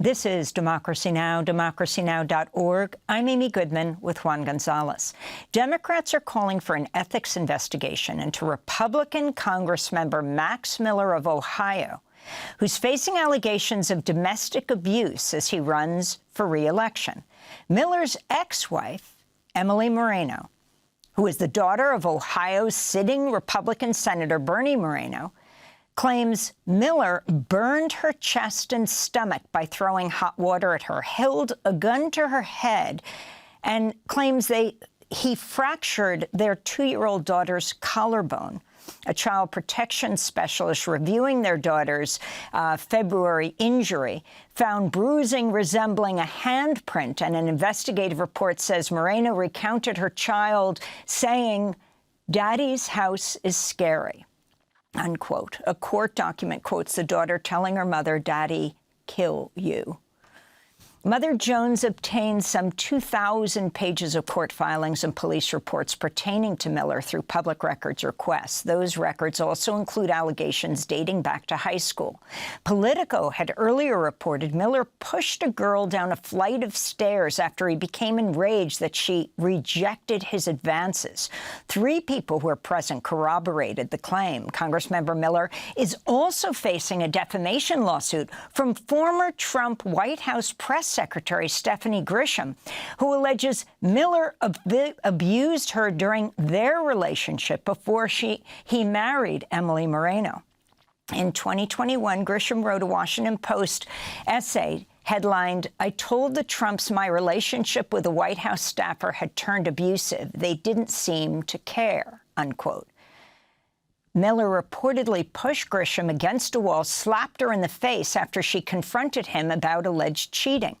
This is Democracy Now!, democracynow.org. I'm Amy Goodman with Juan Gonzalez. Democrats are calling for an ethics investigation into Republican Congressmember Max Miller of Ohio, who's facing allegations of domestic abuse as he runs for re-election. Miller's ex-wife, Emily Moreno, who is the daughter of Ohio's sitting Republican Senator Bernie Moreno, claims Miller burned her chest and stomach by throwing hot water at her, held a gun to her head, and claims he fractured their 2-year-old daughter's collarbone. A child protection specialist reviewing their daughter's February injury found bruising resembling a handprint, and an investigative report says Moreno recounted her child saying, "Daddy's house is scary," unquote. A court document quotes the daughter telling her mother, "Daddy, kill you." Mother Jones obtained some 2,000 pages of court filings and police reports pertaining to Miller through public records requests. Those records also include allegations dating back to high school. Politico had earlier reported Miller pushed a girl down a flight of stairs after he became enraged that she rejected his advances. 3 people who were present corroborated the claim. Congressmember Miller is also facing a defamation lawsuit from former Trump White House press Secretary Stephanie Grisham, who alleges Miller abused her during their relationship before he married Emily Moreno. In 2021, Grisham wrote a Washington Post essay headlined, "I told the Trumps my relationship with a White House staffer had turned abusive. They didn't seem to care," unquote. Miller reportedly pushed Grisham against a wall, slapped her in the face after she confronted him about alleged cheating.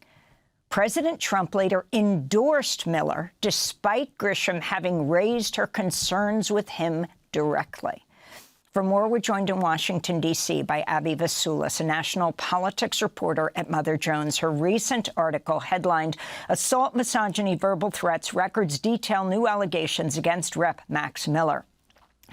President Trump later endorsed Miller, despite Grisham having raised her concerns with him directly. For more, we're joined in Washington, D.C. by Abby Vasulis, a national politics reporter at Mother Jones. Her recent article headlined, "Assault, Misogyny, Verbal Threats, Records Detail New Allegations Against Rep. Max Miller."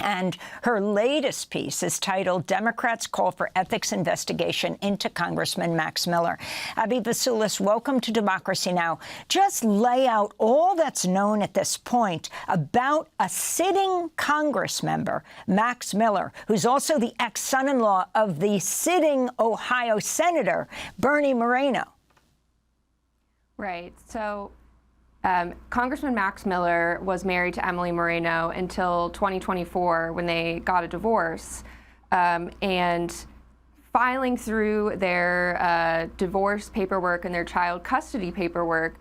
And her latest piece is titled, "Democrats Call for Ethics Investigation into Congressman Max Miller." Abby Vasulis, welcome to Democracy Now! Just lay out all that's known at this point about a sitting Congress member, Max Miller, who's also the ex-son-in-law of the sitting Ohio Senator, Bernie Moreno. Right. So Congressman Max Miller was married to Emily Moreno until 2024 when they got a divorce. And filing through their divorce paperwork and their child custody paperwork,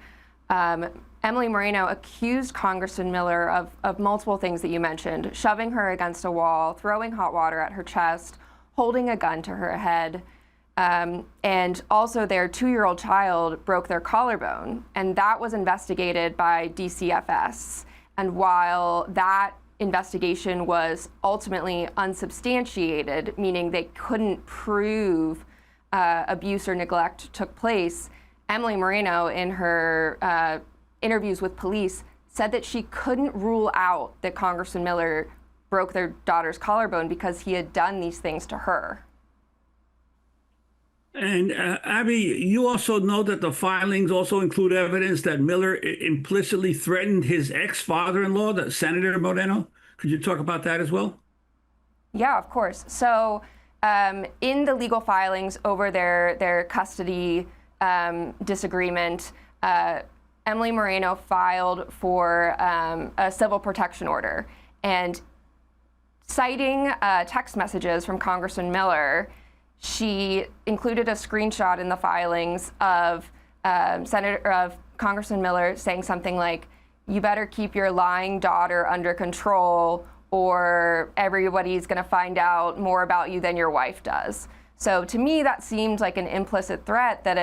Emily Moreno accused Congressman Miller of multiple things that you mentioned: shoving her against a wall, throwing hot water at her chest, holding a gun to her head. And also their 2-year-old child broke their collarbone, and that was investigated by DCFS. And while that investigation was ultimately unsubstantiated, meaning they couldn't prove abuse or neglect took place, Emily Moreno, in her interviews with police, said that she couldn't rule out that Congressman Miller broke their daughter's collarbone because he had done these things to her. And Abby, you also know that the filings also include evidence that Miller implicitly threatened his ex-father-in-law, that Senator Moreno. Could you talk about that as well? Yeah, of course. So in the legal filings over their custody disagreement, Emily Moreno filed for a civil protection order. And citing text messages from Congressman Miller, she included a screenshot in the filings of Congressman Miller saying something like, "You better keep your lying daughter under control, or everybody's going to find out more about you than your wife does." So to me, that seemed like an implicit threat that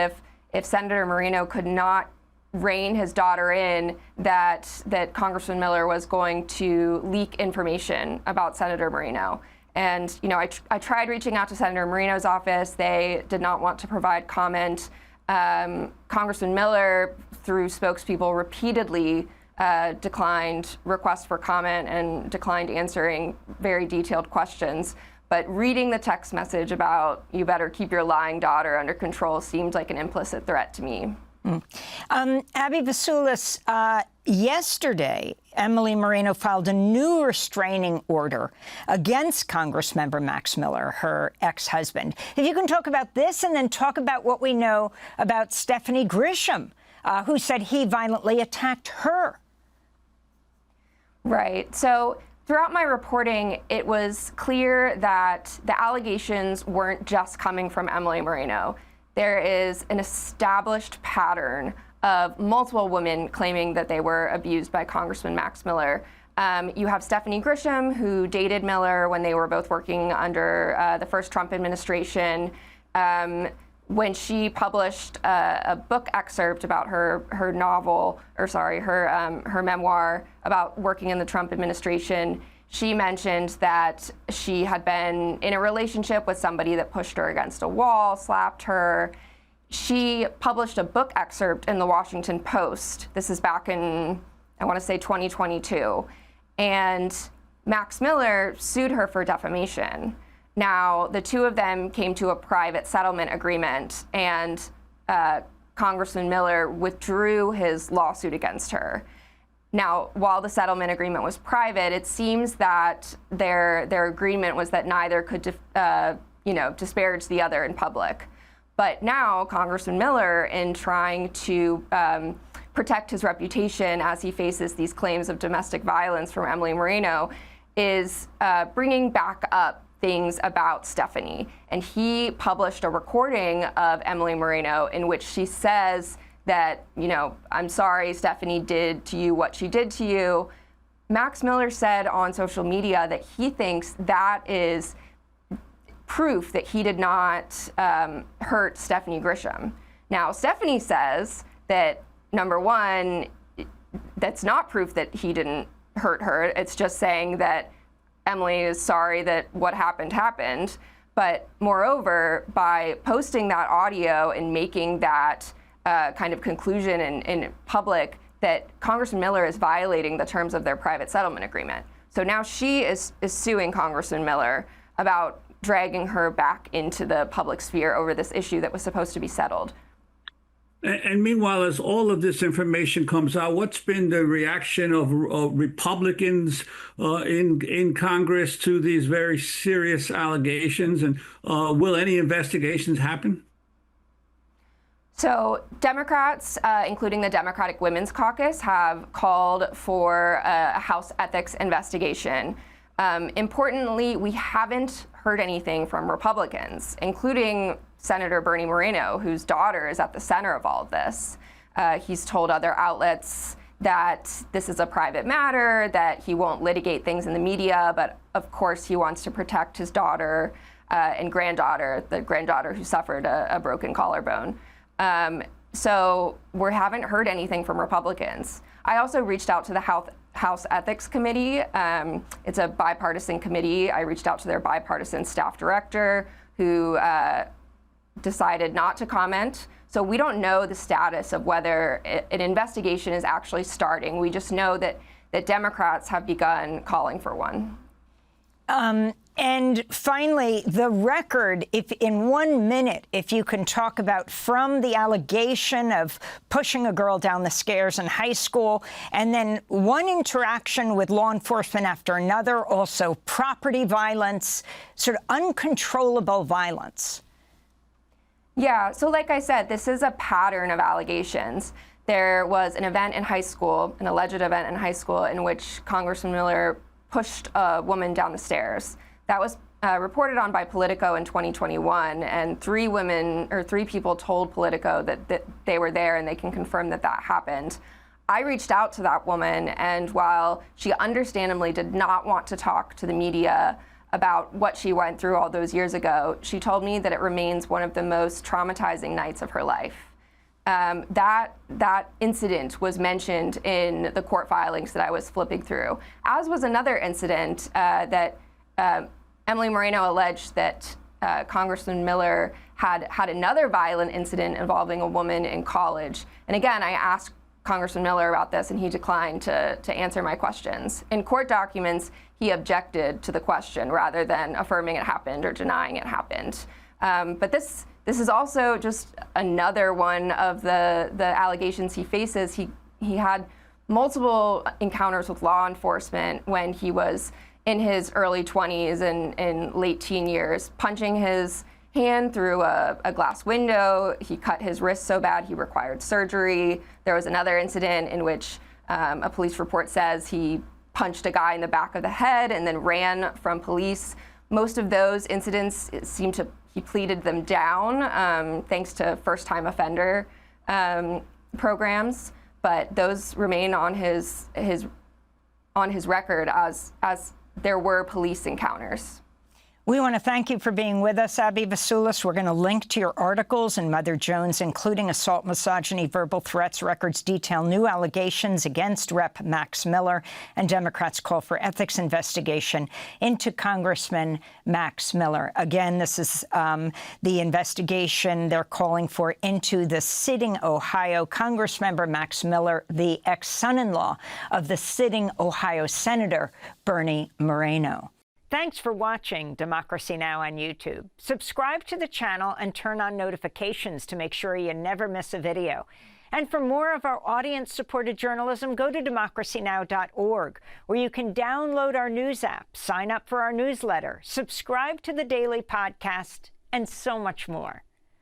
if Senator Moreno could not rein his daughter in, that Congressman Miller was going to leak information about Senator Moreno. And, you know, I tried reaching out to Senator Moreno's office. They did not want to provide comment. Congressman Miller, through spokespeople, repeatedly declined requests for comment and declined answering very detailed questions. But reading the text message about "you better keep your lying daughter under control" seemed like an implicit threat to me. Abby Vasulis, yesterday, Emily Moreno filed a new restraining order against Congressmember Max Miller, her ex-husband. If you can talk about this and then talk about what we know about Stephanie Grisham, who said he violently attacked her. Right. So throughout my reporting, it was clear that the allegations weren't just coming from Emily Moreno. There is an established pattern of multiple women claiming that they were abused by Congressman Max Miller. You have Stephanie Grisham, who dated Miller when they were both working under the first Trump administration. When she published a book excerpt about her memoir about working in the Trump administration, she mentioned that she had been in a relationship with somebody that pushed her against a wall, slapped her. She published a book excerpt in the Washington Post. This is back in, I want to say, 2022. And Max Miller sued her for defamation. Now, the two of them came to a private settlement agreement, and Congressman Miller withdrew his lawsuit against her. Now, while the settlement agreement was private, it seems that their agreement was that neither could disparage the other in public. But now, Congressman Miller, in trying to protect his reputation as he faces these claims of domestic violence from Emily Moreno, is bringing back up things about Stephanie. And he published a recording of Emily Moreno in which she says that, "I'm sorry Stephanie did to you what she did to you." Max Miller said on social media that he thinks that is proof that he did not hurt Stephanie Grisham. Now, Stephanie says that, number one, that's not proof that he didn't hurt her. It's just saying that Emily is sorry that what happened. But moreover, by posting that audio and making that kind of conclusion in public, that Congressman Miller is violating the terms of their private settlement agreement. So now she is suing Congressman Miller about dragging her back into the public sphere over this issue that was supposed to be settled. And meanwhile, as all of this information comes out, what's been the reaction of Republicans in Congress to these very serious allegations? And will any investigations happen? So Democrats, including the Democratic Women's Caucus, have called for a House ethics investigation. Importantly, we haven't heard anything from Republicans, including Senator Bernie Moreno, whose daughter is at the center of all of this. He's told other outlets that this is a private matter, that he won't litigate things in the media, but of course he wants to protect his daughter and granddaughter, the granddaughter who suffered a broken collarbone. So we haven't heard anything from Republicans. I also reached out to the House Ethics Committee. It's a bipartisan committee. I reached out to their bipartisan staff director, who decided not to comment. So we don't know the status of whether an investigation is actually starting. We just know that Democrats have begun calling for one. And finally, the record, if in 1 minute, if you can talk about from the allegation of pushing a girl down the stairs in high school, and then one interaction with law enforcement after another, also property violence, sort of uncontrollable violence. Yeah, so like I said, this is a pattern of allegations. There was an event in high school, an alleged event in high school, in which Congressman Miller pushed a woman down the stairs. That was reported on by Politico in 2021, and three people told Politico that they were there, and they can confirm that happened. I reached out to that woman, and while she understandably did not want to talk to the media about what she went through all those years ago, she told me that it remains one of the most traumatizing nights of her life. That incident was mentioned in the court filings that I was flipping through, as was another incident that Emily Moreno alleged that Congressman Miller had another violent incident involving a woman in college. And again, I asked Congressman Miller about this, and he declined to answer my questions. In court documents, he objected to the question rather than affirming it happened or denying it happened. But this is also just another one of the allegations he faces. He had multiple encounters with law enforcement when he was in his early 20s and late teen years, punching his hand through a glass window. He cut his wrist so bad he required surgery. There was another incident in which a police report says he punched a guy in the back of the head and then ran from police. Most of those incidents he pleaded them down thanks to first-time offender programs, but those remain on his record as there were police encounters. We want to thank you for being with us, Abby Vasulis. We're going to link to your articles in Mother Jones, including Assault, Misogyny, Verbal Threats. Records detail new allegations against Rep. Max Miller, and Democrats call for ethics investigation into Congressman Max Miller. Again, this is the investigation they're calling for into the sitting Ohio Congressmember Max Miller, the ex-son-in-law of the sitting Ohio Senator Bernie Moreno. Thanks for watching Democracy Now! On YouTube. Subscribe to the channel and turn on notifications to make sure you never miss a video. And for more of our audience-supported journalism, go to democracynow.org, where you can download our news app, sign up for our newsletter, subscribe to the daily podcast, and so much more.